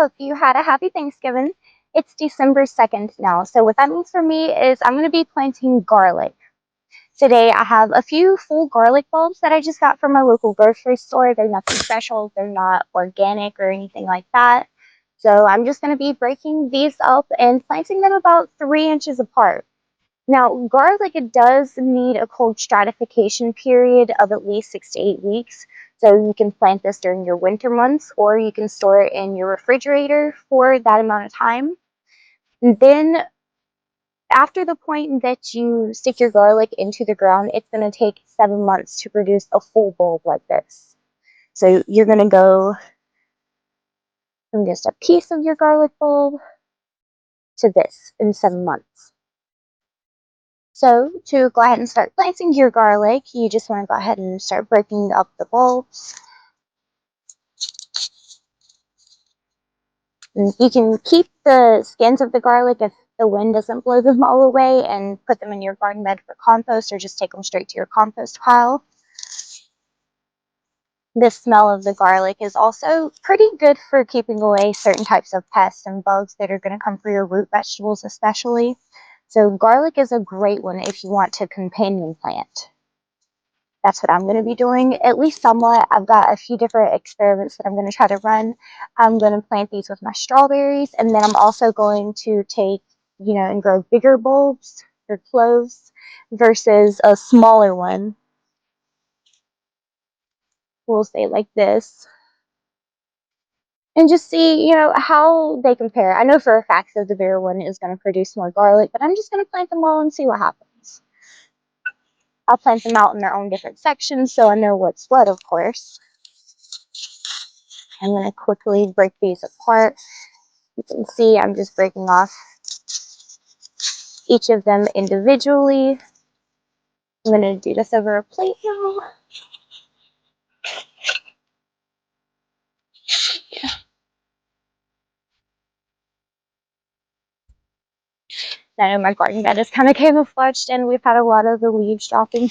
hope you had a happy Thanksgiving. It's December 2nd now, so what that means for me is I'm going to be planting garlic. Today I have a few full garlic bulbs that I just got from my local grocery store. They're nothing special, they're not organic or anything like that. So I'm just going to be breaking these up and planting them about 3 inches apart. Now, garlic, it does need a cold stratification period of at least 6 to 8 weeks. So you can plant this during your winter months, or you can store it in your refrigerator for that amount of time. And then after the point that you stick your garlic into the ground, it's going to take 7 months to produce a full bulb like this. So you're going to go from just a piece of your garlic bulb to this in 7 months. So to go ahead and start planting your garlic, you just want to go ahead and start breaking up the bulbs. And you can keep the skins of the garlic if the wind doesn't blow them all away and put them in your garden bed for compost, or just take them straight to your compost pile. The smell of the garlic is also pretty good for keeping away certain types of pests and bugs that are going to come for your root vegetables especially. So garlic is a great one if you want to companion plant. That's what I'm going to be doing, at least somewhat. I've got a few different experiments that I'm going to try to run. I'm going to plant these with my strawberries, and then I'm also going to take, and grow bigger bulbs or cloves versus a smaller one. We'll say like this. And just see, how they compare. I know for a fact that the bigger one is going to produce more garlic, but I'm just going to plant them all and see what happens. I'll plant them out in their own different sections so I know what's what, of course. I'm going to quickly break these apart. You can see I'm just breaking off each of them individually. I'm going to do this over a plate now. I know my garden bed is kind of camouflaged and we've had a lot of the leaves dropping.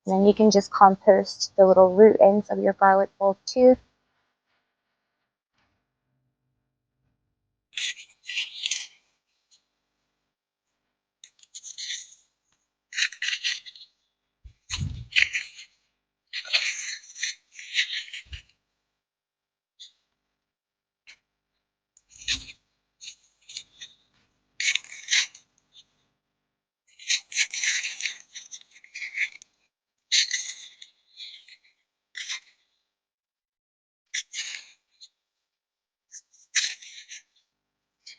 And then you can just compost the little root ends of your garlic bulb too.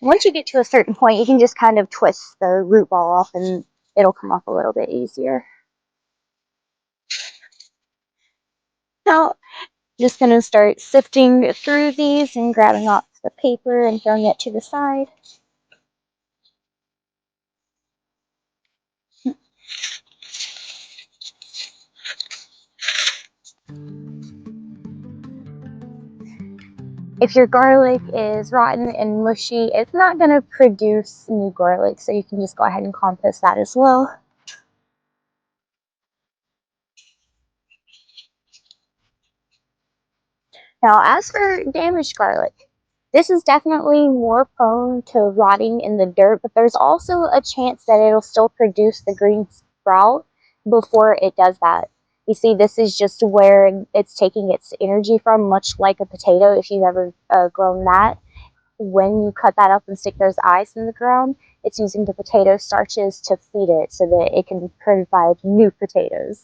Once you get to a certain point, you can just kind of twist the root ball off and it'll come off a little bit easier. Now, just going to start sifting through these and grabbing off the paper and throwing it to the side. If your garlic is rotten and mushy, it's not going to produce new garlic, so you can just go ahead and compost that as well. Now, as for damaged garlic, this is definitely more prone to rotting in the dirt, but there's also a chance that it'll still produce the green sprout before it does that. You see, this is just where it's taking its energy from, much like a potato, if you've ever grown that. When you cut that up and stick those eyes in the ground, it's using the potato starches to feed it so that it can provide new potatoes.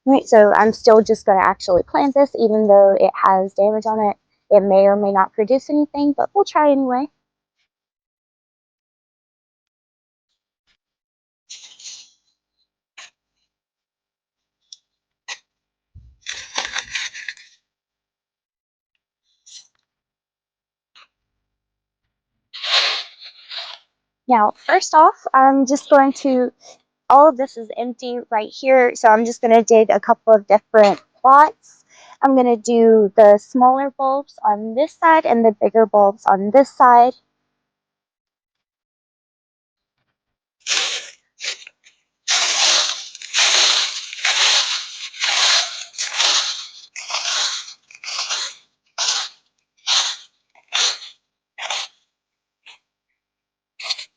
Right, so I'm still just going to actually plant this, even though it has damage on it. It may or may not produce anything, but we'll try anyway. Now, first off, I'm just going to, all of this is empty right here, so I'm just going to dig a couple of different plots. I'm going to do the smaller bulbs on this side and the bigger bulbs on this side.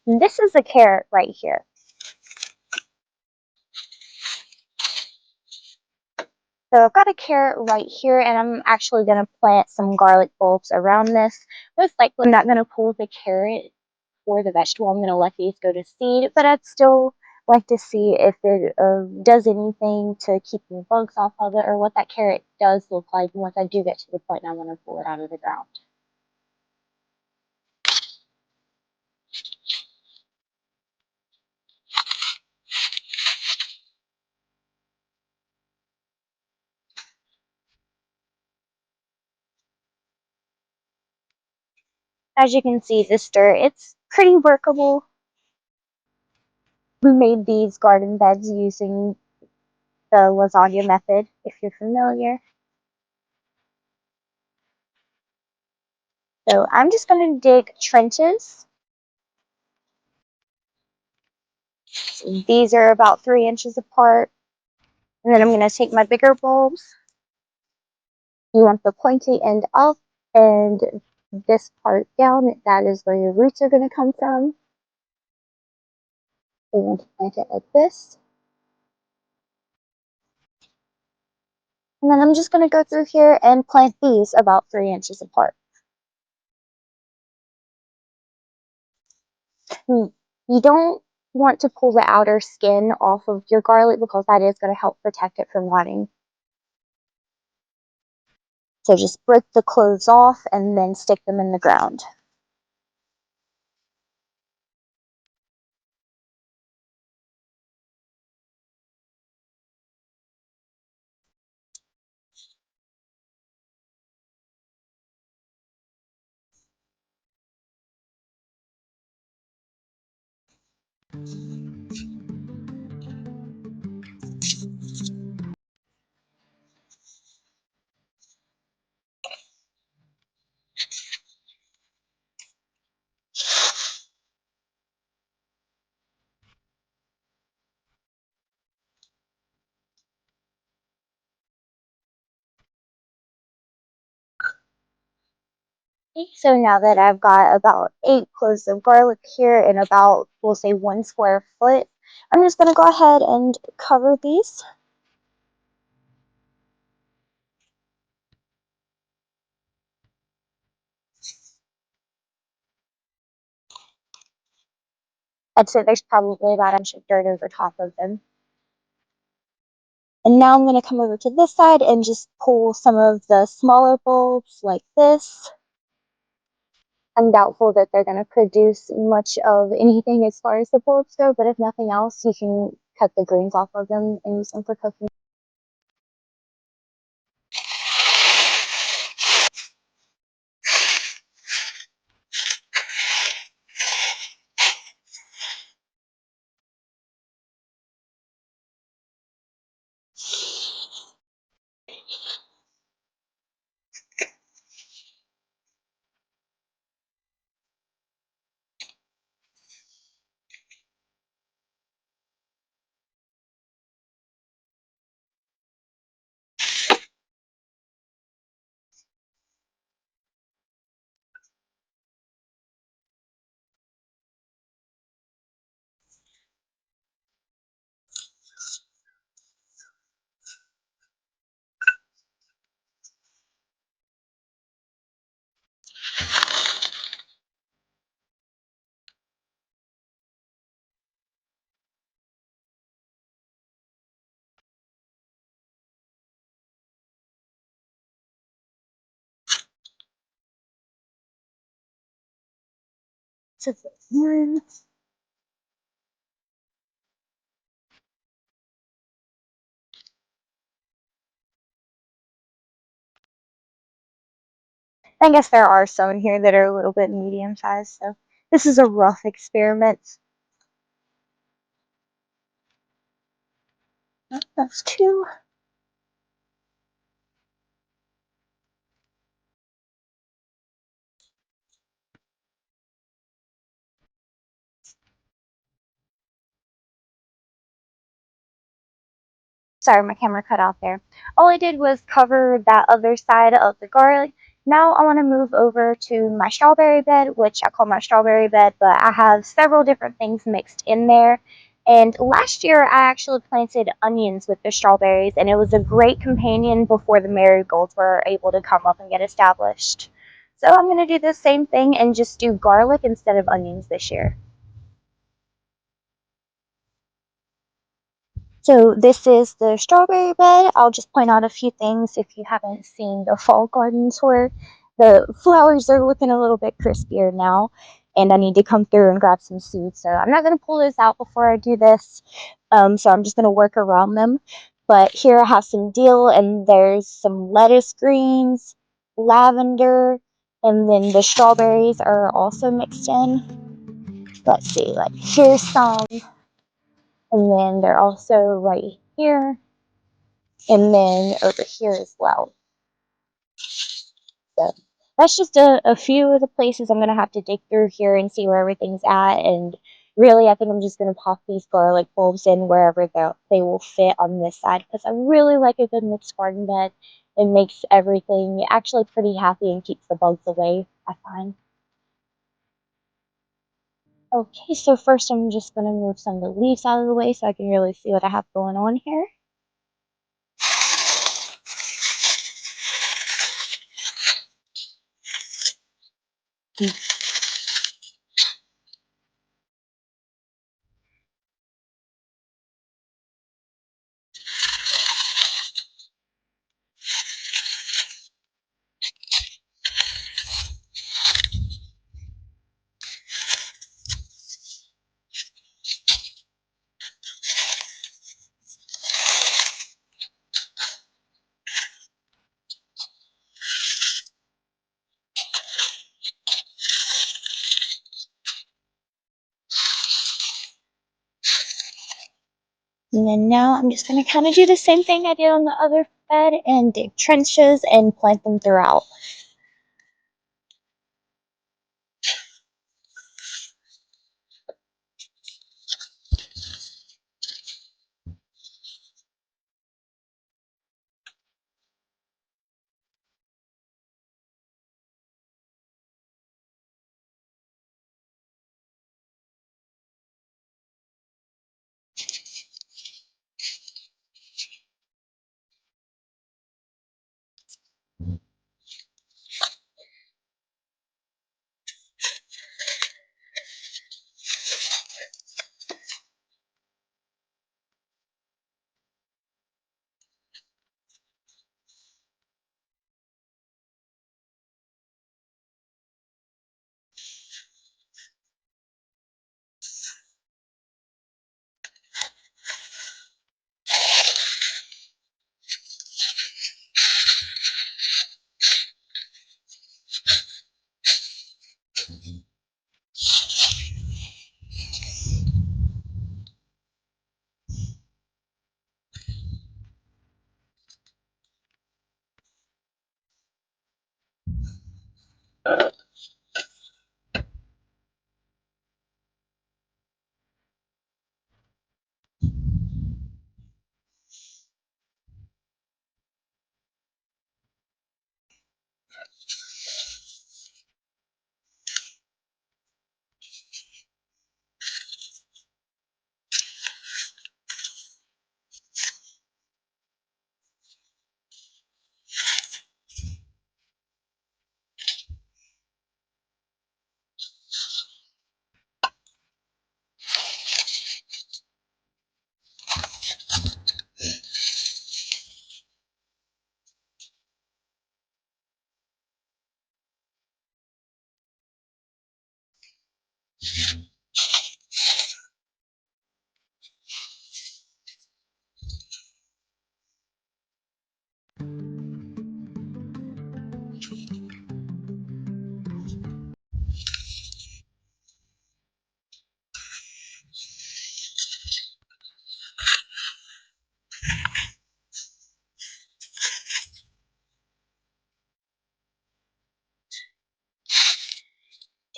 And this is a carrot right here. So I've got a carrot right here, and I'm actually going to plant some garlic bulbs around this. Most likely I'm not going to pull the carrot or the vegetable. I'm going to let these go to seed, but I'd still like to see if it does anything to keep the bugs off of it, or what that carrot does look like once I do get to the point I want to pull it out of the ground. As you can see, this dirt, it's pretty workable. We made these garden beds using the lasagna method, if you're familiar. So I'm just going to dig trenches. These are about 3 inches apart. And then I'm going to take my bigger bulbs. You want the pointy end up and this part down. That is where your roots are going to come from. You want to plant it like this. And then I'm just going to go through here and plant these about 3 inches apart. You don't want to pull the outer skin off of your garlic because that is going to help protect it from rotting. So just break the cloves off and then stick them in the ground. So now that I've got about 8 cloves of garlic here in about, we'll say, 1 square foot, I'm just going to go ahead and cover these. I'd say there's probably about an inch of dirt over top of them. And now I'm going to come over to this side and just pull some of the smaller bulbs like this. I'm doubtful that they're going to produce much of anything as far as the bulbs go, but if nothing else, you can cut the greens off of them and use them for cooking. So one. I guess there are some in here that are a little bit medium sized, so this is a rough experiment. That's 2. Sorry, my camera cut out there. All I did was cover that other side of the garlic. Now I want to move over to my strawberry bed, which I call my strawberry bed, but I have several different things mixed in there. And last year I actually planted onions with the strawberries, and it was a great companion before the marigolds were able to come up and get established. So I'm going to do the same thing and just do garlic instead of onions this year. So this is the strawberry bed. I'll just point out a few things if you haven't seen the fall garden tour. The flowers are looking a little bit crispier now, and I need to come through and grab some seeds. So I'm not going to pull those out before I do this. So I'm just going to work around them. But here I have some dill, and there's some lettuce greens, lavender, and then the strawberries are also mixed in. Let's see, like here's some, and then they're also right here, and then over here as well. So that's just a few of the places I'm going to have to dig through here and see where everything's at. And really, I think I'm just going to pop these garlic bulbs in wherever they will fit on this side, because I really like a good mixed garden bed. It makes everything actually pretty happy and keeps the bugs away, I find. Okay, so first I'm just going to move some of the leaves out of the way so I can really see what I have going on here. And then now I'm just going to kind of do the same thing I did on the other bed and dig trenches and plant them throughout.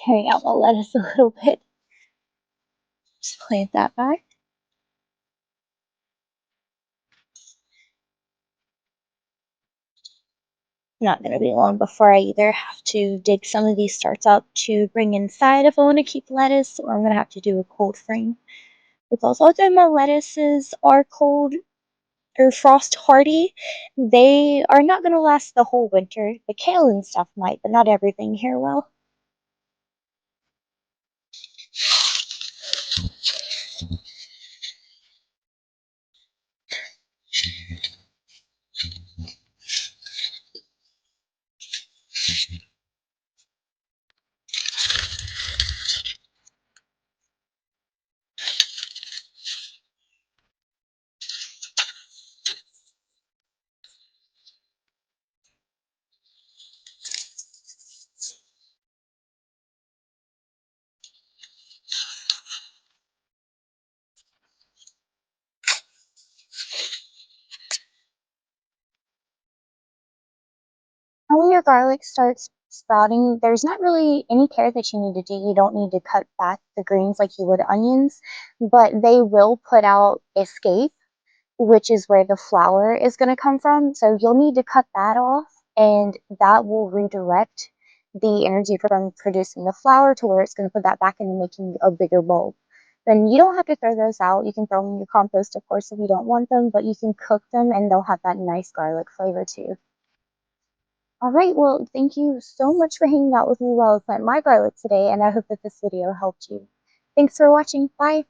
Tearing out my lettuce a little bit. Just plant that back. Not going to be long before I either have to dig some of these starts up to bring inside if I want to keep lettuce, or I'm going to have to do a cold frame. Because although my lettuces are cold or frost hardy, they are not going to last the whole winter. The kale and stuff might, but not everything here will. When your garlic starts sprouting, there's not really any care that you need to do. You don't need to cut back the greens like you would onions, but they will put out escape, which is where the flower is going to come from. So you'll need to cut that off, and that will redirect the energy from producing the flower to where it's going to put that back into making a bigger bulb. Then you don't have to throw those out. You can throw them in your compost, of course, if you don't want them, but you can cook them and they'll have that nice garlic flavor too. All right, well, thank you so much for hanging out with me while I plant my garlic today, and I hope that this video helped you. Thanks for watching. Bye.